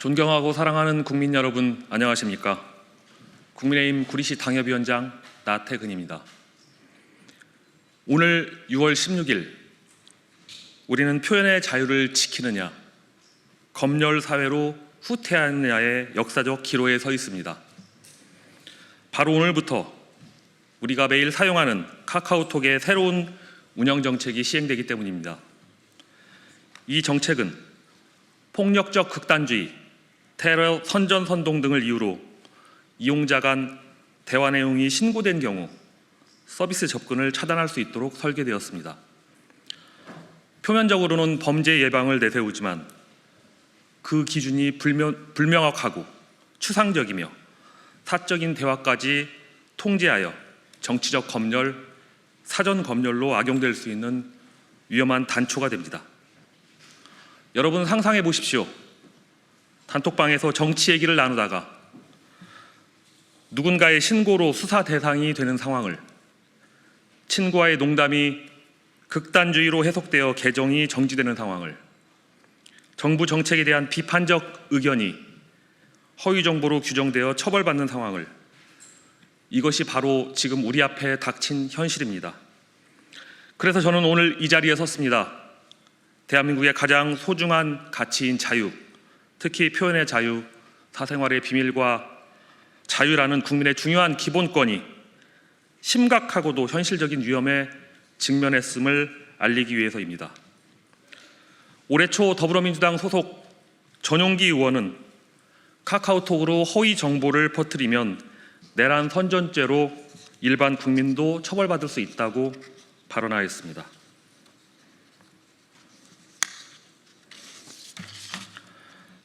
존경하고 사랑하는 국민 여러분, 안녕하십니까? 국민의힘 구리시 당협위원장 나태근입니다. 오늘 6월 16일 우리는 표현의 자유를 지키느냐, 검열 사회로 후퇴하느냐의 역사적 기로에 서 있습니다. 바로 오늘부터 우리가 매일 사용하는 카카오톡의 새로운 운영 정책이 시행되기 때문입니다. 이 정책은 폭력적 극단주의, 테러 선전선동 등을 이유로 이용자 간 대화 내용이 신고된 경우 서비스 접근을 차단할 수 있도록 설계되었습니다. 표면적으로는 범죄 예방을 내세우지만 그 기준이 불명확하고 추상적이며 사적인 대화까지 통제하여 정치적 검열, 사전 검열로 악용될 수 있는 위험한 단초가 됩니다. 여러분 상상해 보십시오. 단톡방에서 정치 얘기를 나누다가 누군가의 신고로 수사 대상이 되는 상황을, 친구와의 농담이 극단주의로 해석되어 계정이 정지되는 상황을, 정부 정책에 대한 비판적 의견이 허위 정보로 규정되어 처벌받는 상황을, 이것이 바로 지금 우리 앞에 닥친 현실입니다. 그래서 저는 오늘 이 자리에 섰습니다. 대한민국의 가장 소중한 가치인 자유, 특히 표현의 자유, 사생활의 비밀과 자유라는 국민의 중요한 기본권이 심각하고도 현실적인 위험에 직면했음을 알리기 위해서입니다. 올해 초 더불어민주당 소속 전용기 의원은 카카오톡으로 허위 정보를 퍼뜨리면 내란 선전죄로 일반 국민도 처벌받을 수 있다고 발언하였습니다.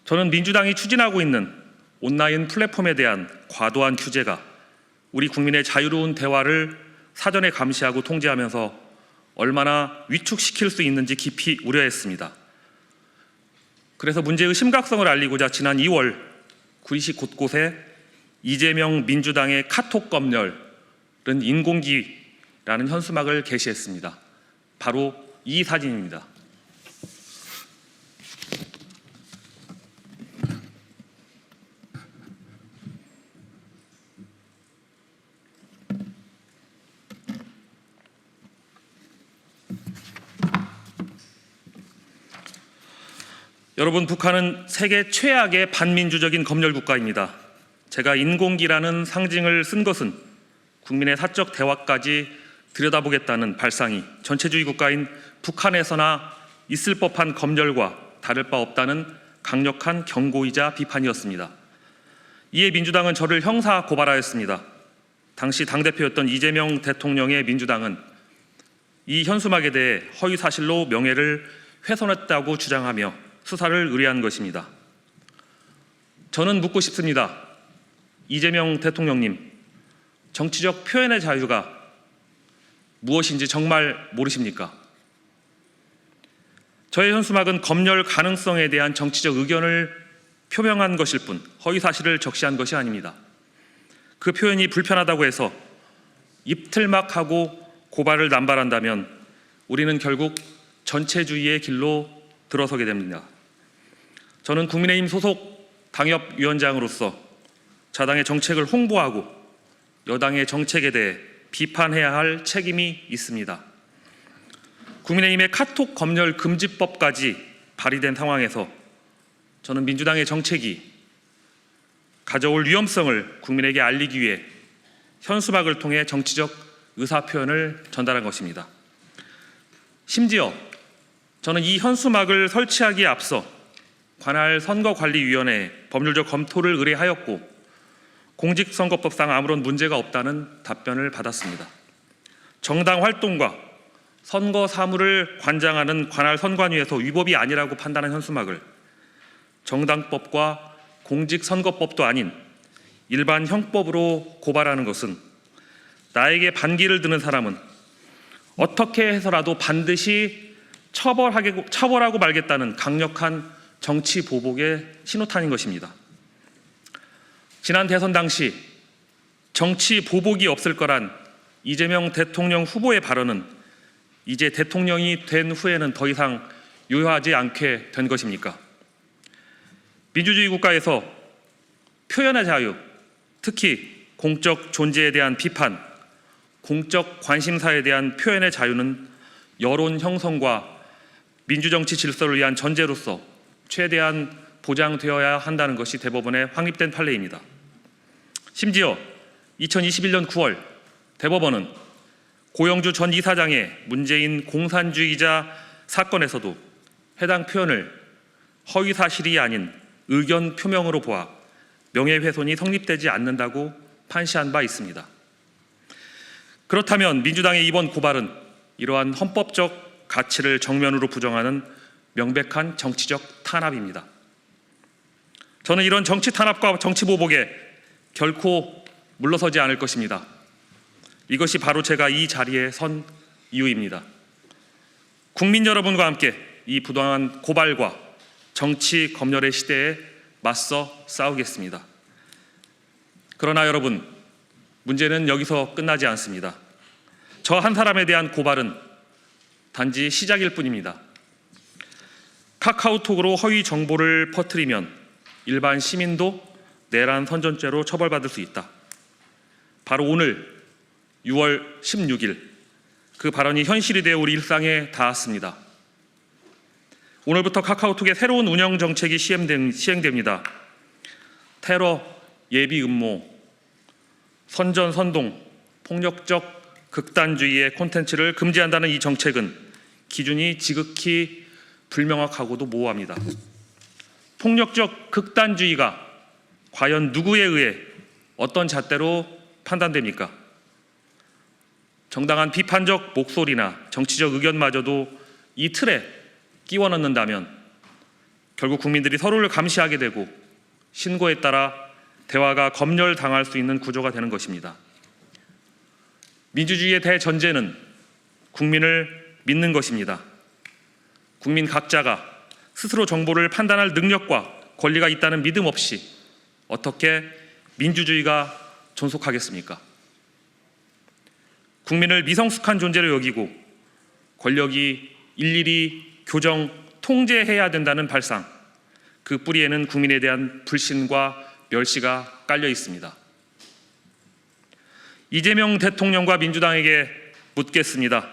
저는 민주당이 추진하고 있는 온라인 플랫폼에 대한 과도한 규제가 우리 국민의 자유로운 대화를 사전에 감시하고 통제하면서 얼마나 위축시킬 수 있는지 깊이 우려했습니다. 그래서 문제의 심각성을 알리고자 지난 2월 구리시 곳곳에 이재명 민주당의 카톡 검열은 인공기라는 현수막을 게시했습니다. 바로 이 사진입니다. 여러분, 북한은 세계 최악의 반민주적인 검열 국가입니다. 제가 인공기라는 상징을 쓴 것은 국민의 사적 대화까지 들여다보겠다는 발상이 전체주의 국가인 북한에서나 있을 법한 검열과 다를 바 없다는 강력한 경고이자 비판이었습니다. 이에 민주당은 저를 형사 고발하였습니다. 당시 당대표였던 이재명 대통령의 민주당은 이 현수막에 대해 허위사실로 명예를 훼손했다고 주장하며 수사를 의뢰한 것입니다. 저는 묻고 싶습니다. 이재명 대통령님, 정치적 표현의 자유가 무엇인지 정말 모르십니까? 저의 현수막은 검열 가능성에 대한 정치적 의견을 표명한 것일 뿐 허위사실을 적시한 것이 아닙니다. 그 표현이 불편하다고 해서 입틀막하고 고발을 남발한다면 우리는 결국 전체주의의 길로 들어서게 됩니다. 저는 국민의힘 소속 당협위원장으로서 자당의 정책을 홍보하고 여당의 정책에 대해 비판해야 할 책임이 있습니다. 국민의힘의 카톡 검열 금지법까지 발의된 상황에서 저는 민주당의 정책이 가져올 위험성을 국민에게 알리기 위해 현수막을 통해 정치적 의사표현을 전달한 것입니다. 심지어 저는 이 현수막을 설치하기에 앞서 관할 선거관리위원회에 법률적 검토를 의뢰하였고 공직선거법상 아무런 문제가 없다는 답변을 받았습니다. 정당 활동과 선거 사무를 관장하는 관할 선관위에서 위법이 아니라고 판단한 현수막을 정당법과 공직선거법도 아닌 일반 형법으로 고발하는 것은 나에게 반기를 드는 사람은 어떻게 해서라도 반드시 처벌하고 말겠다는 강력한 정치 보복의 신호탄인 것입니다. 지난 대선 당시 정치 보복이 없을 거란 이재명 대통령 후보의 발언은 이제 대통령이 된 후에는 더 이상 유효하지 않게 된 것입니까? 민주주의 국가에서 표현의 자유, 특히 공적 존재에 대한 비판, 공적 관심사에 대한 표현의 자유는 여론 형성과 민주정치 질서를 위한 전제로서 최대한 보장되어야 한다는 것이 대법원의 확립된 판례입니다. 심지어 2021년 9월 대법원은 고영주 전 이사장의 문재인 공산주의자 사건에서도 해당 표현을 허위사실이 아닌 의견 표명으로 보아 명예훼손이 성립되지 않는다고 판시한 바 있습니다. 그렇다면 민주당의 이번 고발은 이러한 헌법적 가치를 정면으로 부정하는 명백한 정치적 탄압입니다. 저는 이런 정치 탄압과 정치 보복에 결코 물러서지 않을 것입니다. 이것이 바로 제가 이 자리에 선 이유입니다. 국민 여러분과 함께 이 부당한 고발과 정치 검열의 시대에 맞서 싸우겠습니다. 그러나 여러분, 문제는 여기서 끝나지 않습니다. 저 한 사람에 대한 고발은 단지 시작일 뿐입니다. 카카오톡으로 허위 정보를 퍼뜨리면 일반 시민도 내란 선전죄로 처벌받을 수 있다. 바로 오늘 6월 16일 그 발언이 현실이 되어 우리 일상에 닿았습니다. 오늘부터 카카오톡의 새로운 운영 정책이 시행됩니다. 테러, 예비 음모, 선전, 선동, 폭력적 극단주의의 콘텐츠를 금지한다는 이 정책은 기준이 지극히 불명확하고도 모호합니다. 폭력적 극단주의가 과연 누구에 의해 어떤 잣대로 판단됩니까? 정당한 비판적 목소리나 정치적 의견마저도 이 틀에 끼워 넣는다면 결국 국민들이 서로를 감시하게 되고 신고에 따라 대화가 검열당할 수 있는 구조가 되는 것입니다. 민주주의의 대전제는 국민을 믿는 것입니다. 국민 각자가 스스로 정보를 판단할 능력과 권리가 있다는 믿음 없이 어떻게 민주주의가 존속하겠습니까? 국민을 미성숙한 존재로 여기고 권력이 일일이 교정, 통제해야 된다는 발상, 그 뿌리에는 국민에 대한 불신과 멸시가 깔려 있습니다. 이재명 대통령과 민주당에게 묻겠습니다.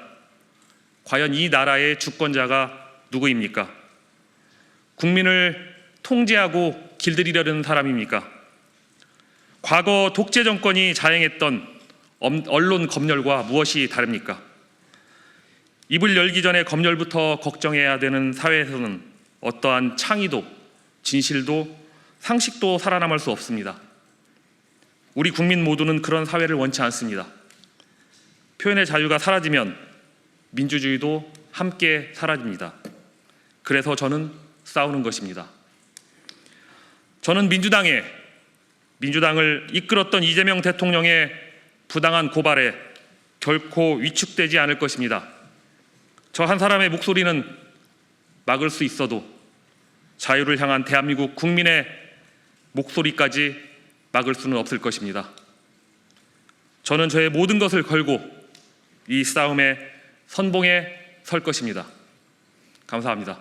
과연 이 나라의 주권자가 누구입니까? 국민을 통제하고 길들이려는 사람입니까? 과거 독재 정권이 자행했던 언론 검열과 무엇이 다릅니까? 입을 열기 전에 검열부터 걱정해야 되는 사회에서는 어떠한 창의도, 진실도, 상식도 살아남을 수 없습니다. 우리 국민 모두는 그런 사회를 원치 않습니다. 표현의 자유가 사라지면 민주주의도 함께 사라집니다. 그래서 저는 싸우는 것입니다. 저는 민주당을 이끌었던 이재명 대통령의 부당한 고발에 결코 위축되지 않을 것입니다. 저 한 사람의 목소리는 막을 수 있어도 자유를 향한 대한민국 국민의 목소리까지 막을 수는 없을 것입니다. 저는 저의 모든 것을 걸고 이 싸움의 선봉에 설 것입니다. 감사합니다.